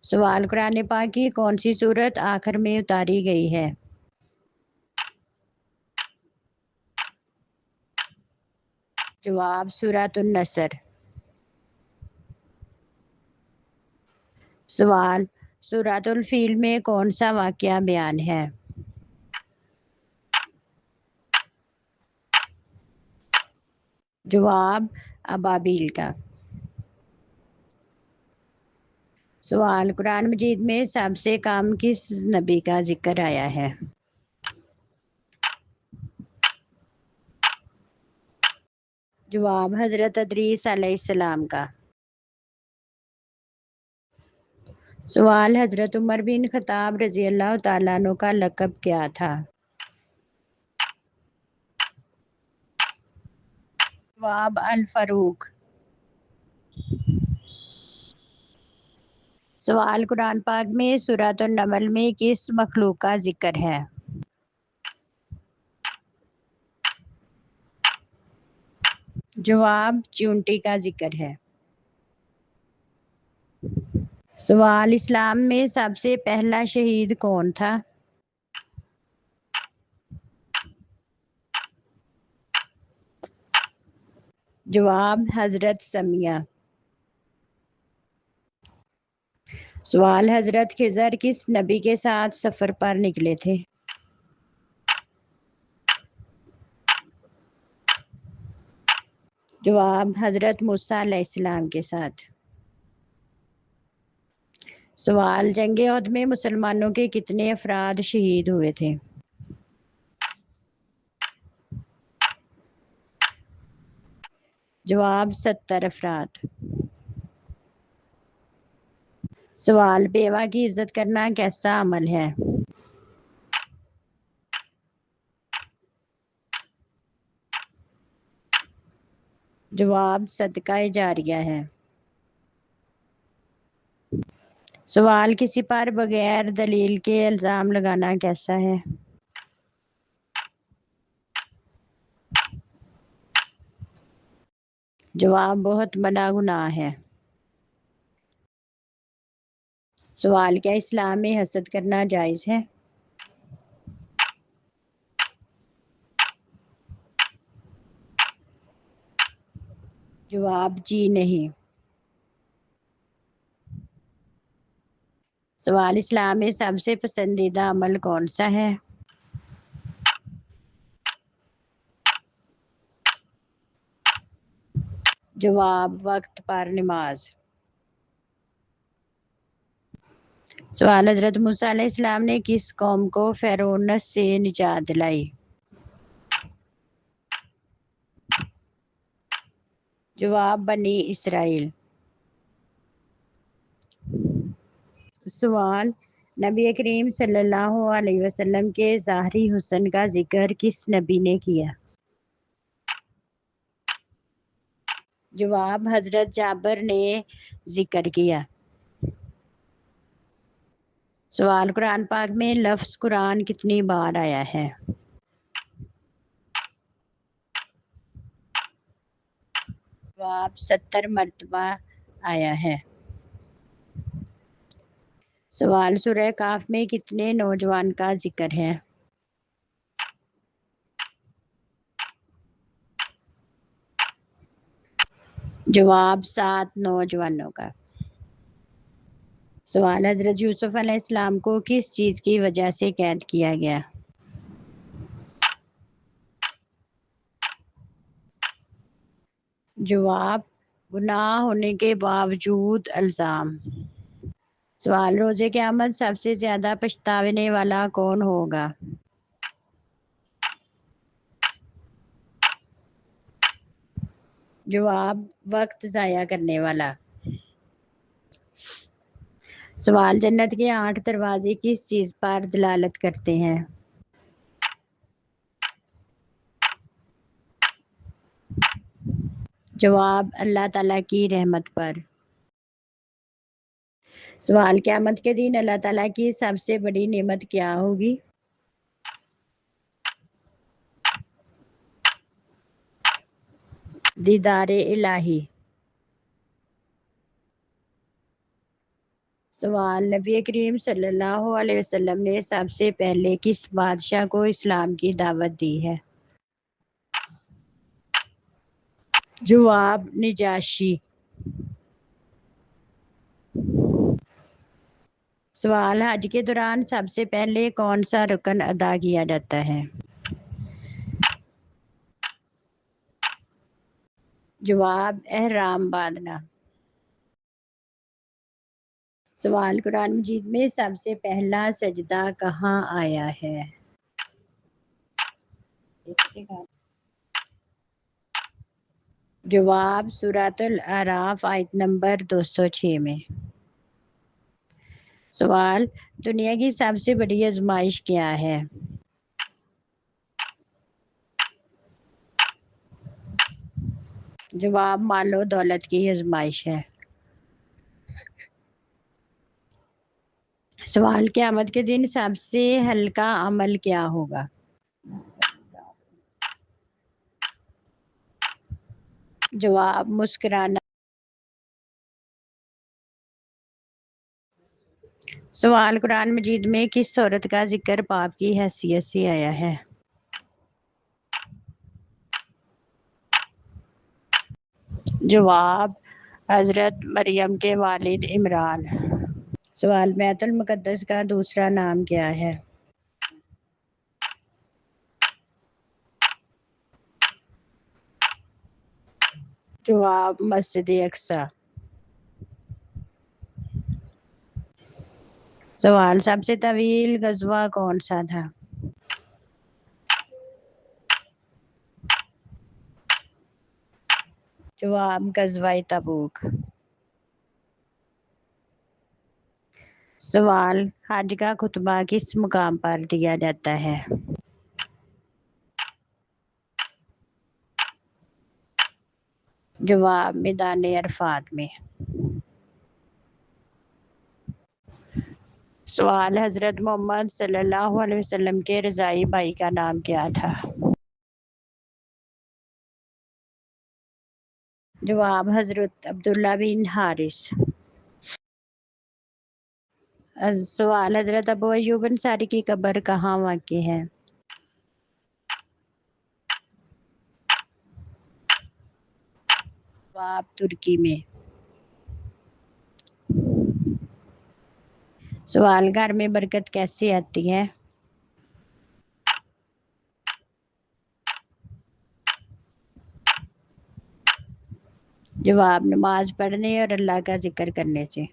سوال، قرآن پاک کی کون سی سورت آخر میں اتاری گئی ہے؟ جواب، سورۃ النصر۔ سوال، سورۃ الفیل میں کون سا واقعہ بیان ہے؟ جواب، ابابیل کا۔ سوال، قرآن مجید میں سب سے کم کس نبی کا ذکر آیا ہے؟ جواب، حضرت ادریس علیہ السلام کا۔ سوال، حضرت عمر بن خطاب رضی اللہ تعالیٰ عنہ کا لقب کیا تھا؟ جواب، الفاروق۔ سوال، قرآن پاک میں سورۃ النمل میں کس مخلوق کا ذکر ہے؟ جواب، چیونٹی کا ذکر ہے۔ سوال، اسلام میں سب سے پہلا شہید کون تھا؟ جواب، حضرت سمیہ۔ سوال، حضرت خضر کس نبی کے ساتھ سفر پر نکلے تھے؟ جواب، حضرت موسیٰ علیہ السلام کے ساتھ۔ سوال، جنگ احد میں مسلمانوں کے کتنے افراد شہید ہوئے تھے؟ جواب، 70 افراد۔ سوال، بیوہ کی عزت کرنا کیسا عمل ہے؟ جواب، صدقہ جاریہ ہے۔ سوال، کسی پر بغیر دلیل کے الزام لگانا کیسا ہے؟ جواب، بہت بڑا گناہ ہے۔ سوال، کیا اسلام میں حسد کرنا جائز ہے؟ جواب، جی نہیں۔ سوال، اسلام میں سب سے پسندیدہ عمل کون سا ہے؟ جواب، وقت پر نماز۔ سوال، حضرت موسیٰ علیہ السلام نے کس قوم کو فرعون سے نجات دلائی؟ جواب، بنی اسرائیل۔ سوال، نبی کریم صلی اللہ علیہ وسلم کے ظاہری حسن کا ذکر کس نبی نے کیا؟ جواب، حضرت جابر نے ذکر کیا۔ سوال، قرآن پاک میں لفظ قرآن کتنی بار آیا ہے؟ جواب، 70 مرتبہ آیا ہے۔ سوال، سورہ کہف میں کتنے نوجوان کا ذکر ہے؟ جواب، 7 نوجوانوں کا۔ سوال، حضرت یوسف علیہ السلام کو کس چیز کی وجہ سے قید کیا گیا؟ جواب، گناہ ہونے کے باوجود الزام۔ سوال، روز قیامت سب سے زیادہ پچھتانے والا کون ہوگا؟ جواب، وقت ضائع کرنے والا۔ سوال، جنت کے 8 دروازے کس چیز پر دلالت کرتے ہیں؟ جواب، اللہ تعالیٰ کی رحمت پر۔ سوال، قیامت کے دن اللہ تعالیٰ کی سب سے بڑی نعمت کیا ہوگی؟ دیدار الہی۔ سوال، نبی کریم صلی اللہ علیہ وسلم نے سب سے پہلے کس بادشاہ کو اسلام کی دعوت دی ہے؟ جواب، نجاشی۔ سوال، حج کے دوران سب سے پہلے کون سا رکن ادا کیا جاتا ہے؟ جواب، احرام باندھنا۔ سوال، قرآن مجید میں سب سے پہلا سجدہ کہاں آیا ہے؟ جواب، سورۃ الاعراف آیت نمبر 206 میں۔ سوال، دنیا کی سب سے بڑی آزمائش کیا ہے؟ جواب، مال و دولت کی آزمائش ہے۔ سوال، قیامت کے دن سب سے ہلکا عمل کیا ہوگا؟ جواب، مسکرانا۔ سوال، قرآن مجید میں کس عورت کا ذکر پاپ کی حیثیت سے آیا ہے؟ جواب، حضرت مریم کے والد عمران۔ سوال، بیت المقدس کا دوسرا نام کیا ہے؟ جواب، مسجد اقصی۔ سوال، سب سے طویل غزوہ کون سا تھا؟ جواب، غزوہ تبوک۔ سوال، حج کا خطبہ کس مقام پر دیا جاتا ہے؟ جواب، میدان عرفات میں۔ سوال، حضرت محمد صلی اللہ علیہ وسلم کے رضاعی بھائی کا نام کیا تھا؟ جواب، حضرت عبداللہ بن حارث۔ سوال، حضرت ابو ایوب انصاری کی قبر کہاں واقع ہے؟ جواب، ترکی میں۔ سوال، گھر میں برکت کیسے آتی ہے؟ جواب، نماز پڑھنے اور اللہ کا ذکر کرنے سے۔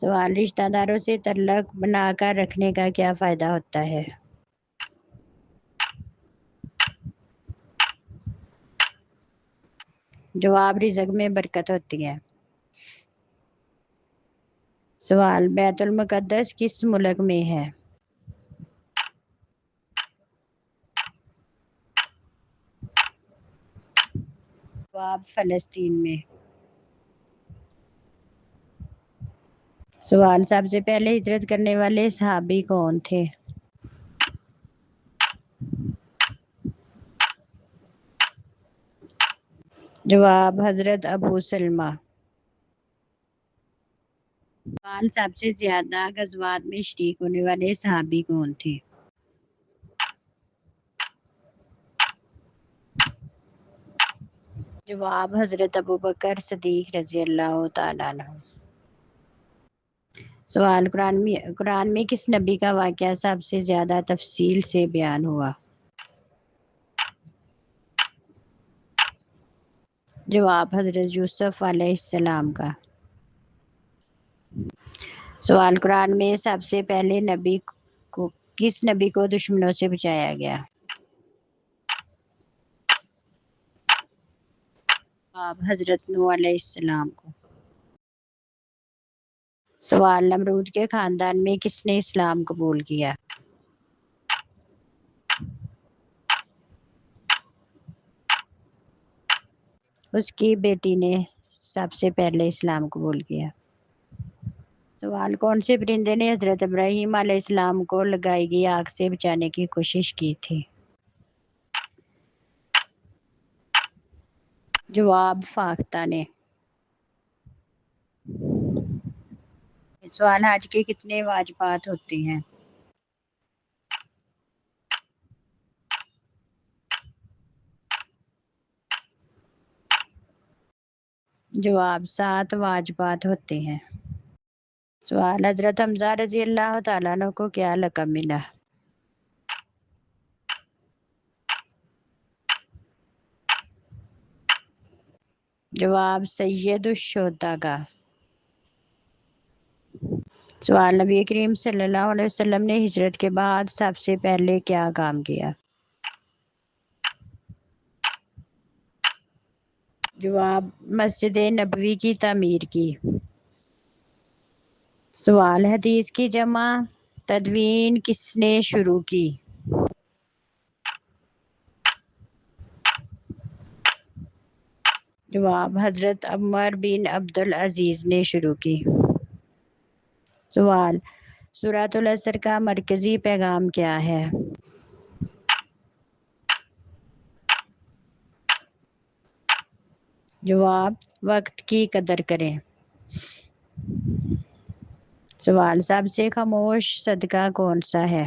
سوال، رشتہ داروں سے تعلق بنا کر رکھنے کا کیا فائدہ ہوتا ہے؟ جواب، رزق میں برکت ہوتی ہے۔ سوال، بیت المقدس کس ملک میں ہے؟ جواب، فلسطین میں۔ سوال، سب سے پہلے ہجرت کرنے والے صحابی کون تھے؟ جواب، حضرت ابو سلمہ۔ سوال، سب سے زیادہ غزوات میں شریک ہونے والے صحابی کون تھے؟ جواب، حضرت ابوبکر صدیق رضی اللہ تعالیٰ عنہ۔ سوال، قرآن میں کس نبی کا واقعہ سب سے زیادہ تفصیل سے بیان ہوا؟ جواب، حضرت یوسف علیہ السلام کا۔ سوال، قرآن میں سب سے پہلے کس نبی کو دشمنوں سے بچایا گیا؟ جواب، حضرت نوح علیہ السلام کو۔ سوال، نمرود کے خاندان میں کس نے اسلام قبول کیا؟ اس کی بیٹی نے سب سے پہلے اسلام قبول کیا۔ سوال، کون سے پرندے نے حضرت ابراہیم علیہ السلام کو لگائی گئی آگ سے بچانے کی کوشش کی تھی؟ جواب، فاختہ نے۔ سوال حج کے کتنے واجبات ہوتے ہیں؟ جواب 7 واجبات ہوتے ہیں۔ سوال حضرت حمزہ رضی اللہ تعالیٰ عنہ کو کیا لقب ملا؟ جواب سید الشہداء کا۔ سوال نبی کریم صلی اللہ علیہ وسلم نے ہجرت کے بعد سب سے پہلے کیا کام کیا؟ جواب مسجد نبوی کی تعمیر کی۔ سوال حدیث کی جمع تدوین کس نے شروع کی؟ جواب حضرت عمر بن عبدالعزیز نے شروع کی۔ سوال سورۃ العصر کا مرکزی پیغام کیا ہے؟ جواب وقت کی قدر کریں۔ سوال سب سے خاموش صدقہ کون سا ہے؟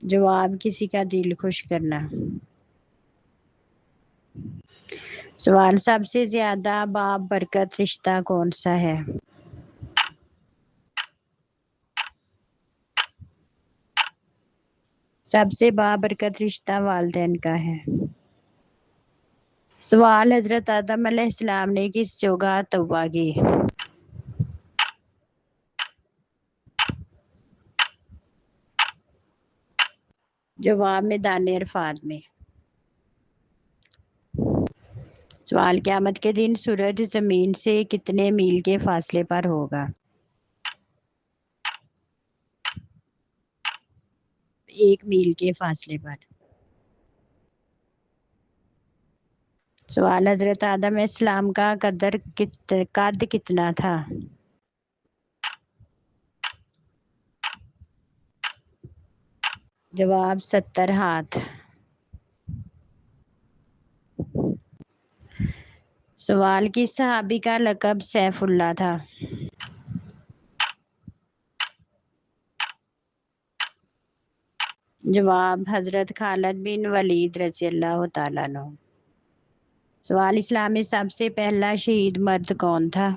جواب کسی کا دل خوش کرنا۔ سوال سب سے زیادہ باب برکت رشتہ کون سا ہے؟ سب سے بابرکت رشتہ والدین کا ہے۔ سوال حضرت آدم علیہ السلام نے کس جگہ توبہ کی؟ جواب میدان عرفات میں۔ سوال قیامت کے دن سورج زمین سے کتنے میل کے فاصلے پر ہوگا؟ 1 میل کے فاصلے پر۔ سوال حضرت آدم علیہ السلام کا قد کتنا تھا؟ جواب 70 ہاتھ۔ سوال کس صحابی کا لقب سیف اللہ تھا؟ جواب حضرت خالد بن ولید رضی اللہ تعالیٰ عنہ۔ سوال اسلام میں سب سے پہلا شہید مرد کون تھا؟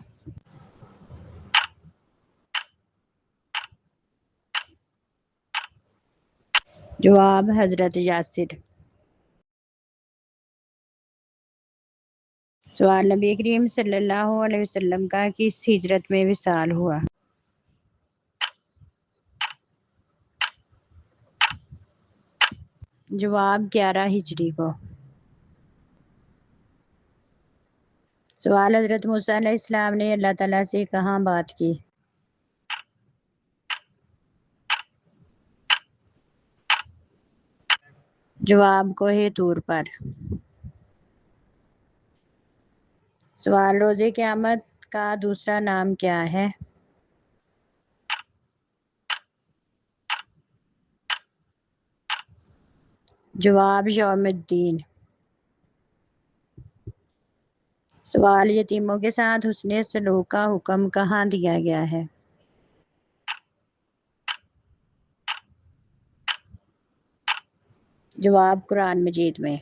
جواب حضرت یاسر۔ سوال نبی کریم صلی اللہ علیہ وسلم کا کس ہجرت میں وصال ہوا؟ جواب 11 ہجری کو۔ سوال حضرت موسیٰ علیہ السلام نے اللہ تعالیٰ سے کہاں بات کی؟ جواب کوہ طور پر۔ سوال روز قیامت کا دوسرا نام کیا ہے؟ جواب یوم الدین۔ سوال یتیموں کے ساتھ حسن سلوک کا حکم کہاں دیا گیا ہے؟ جواب قرآن مجید میں۔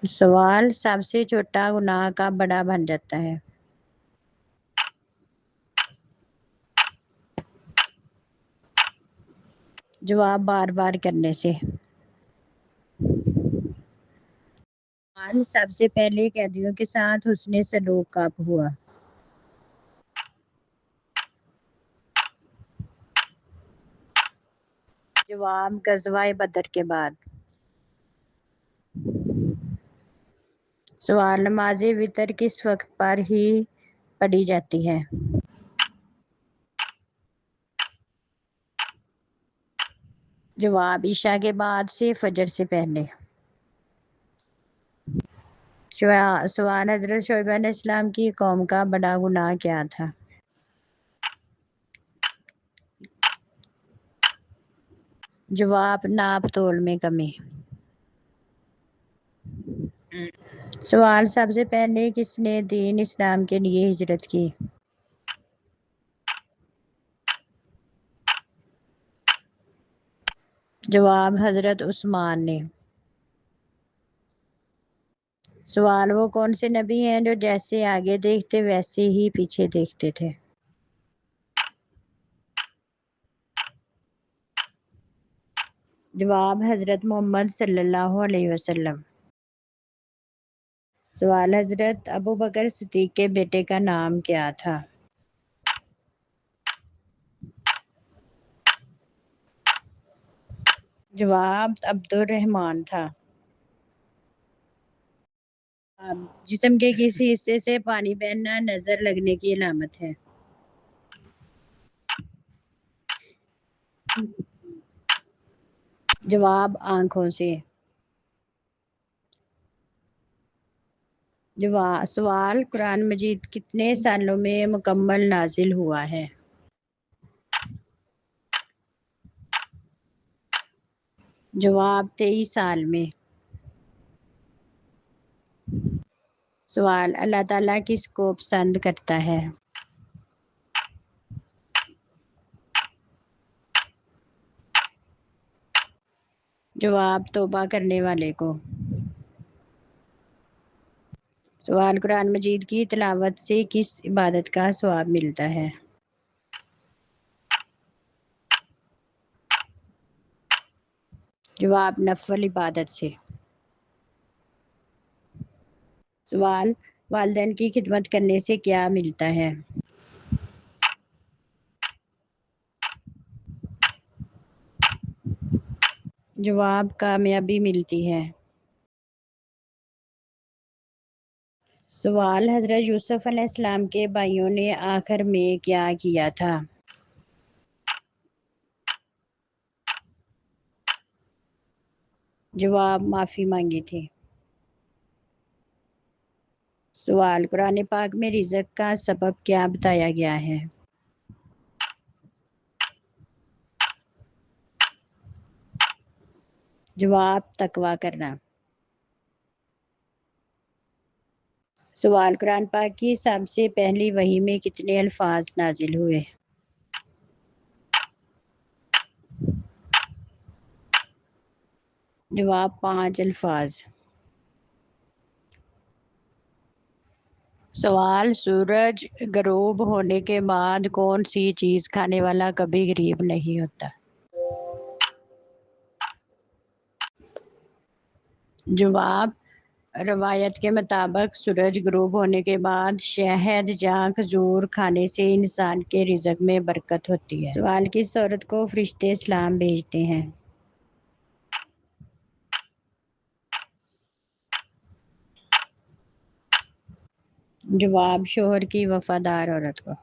سوال سب سے چھوٹا گناہ کب بڑا بن جاتا ہے؟ جواب بار بار کرنے سے۔ سوال سب سے پہلے قیدیوں کے ساتھ حسن سلوک کب ہوا؟ جواب غزوہ بدر کے بعد۔ سوال نماز وتر کس وقت پر ہی پڑھی جاتی ہے؟ جواب عشاء کے بعد سے فجر سے پہلے۔ سوال حضرت شعیب علیہ السلام کی قوم کا بڑا گناہ کیا تھا؟ جواب ناپ تول میں کمی۔ سوال، سب سے پہلے کس نے دین اسلام کے لیے ہجرت کی؟ جواب، حضرت عثمان نے۔ سوال، وہ کون سے نبی ہیں جو جیسے آگے دیکھتے ویسے ہی پیچھے دیکھتے تھے؟ جواب، حضرت محمد صلی اللہ علیہ وسلم۔ سوال، حضرت ابوبکر صدیق کے بیٹے کا نام کیا تھا؟ جواب، عبد الرحمن تھا۔ جسم کے کس حصے سے پانی بہنا نظر لگنے کی علامت ہے؟ جواب، آنکھوں سے۔ سوال، قرآن مجید کتنے سالوں میں مکمل نازل ہوا ہے؟ جواب، 23 سال میں۔ سوال، اللہ تعالیٰ کس کو پسند کرتا ہے؟ جواب، توبہ کرنے والے کو۔ سوال، قرآن مجید کی تلاوت سے کس عبادت کا ثواب ملتا ہے؟ جواب، نفل عبادت سے۔ سوال، والدین کی خدمت کرنے سے کیا ملتا ہے؟ جواب، کامیابی ملتی ہے۔ سوال، حضرت یوسف علیہ السلام کے بھائیوں نے آخر میں کیا کیا تھا؟ جواب، معافی مانگی تھی۔ سوال، قرآن پاک میں رزق کا سبب کیا بتایا گیا ہے؟ جواب، تقویٰ کرنا۔ سوال، قرآن پاک کی سب سے پہلی وحی میں کتنے الفاظ نازل ہوئے؟ جواب، 5 الفاظ۔ سوال، سورج غروب ہونے کے بعد کون سی چیز کھانے والا کبھی غریب نہیں ہوتا؟ جواب، روایت کے مطابق سورج غروب ہونے کے بعد شہد یا کھجور کھانے سے انسان کے رزق میں برکت ہوتی ہے۔ سوال، کس عورت کو فرشتے سلام بھیجتے ہیں؟ جواب، شوہر کی وفادار عورت کو۔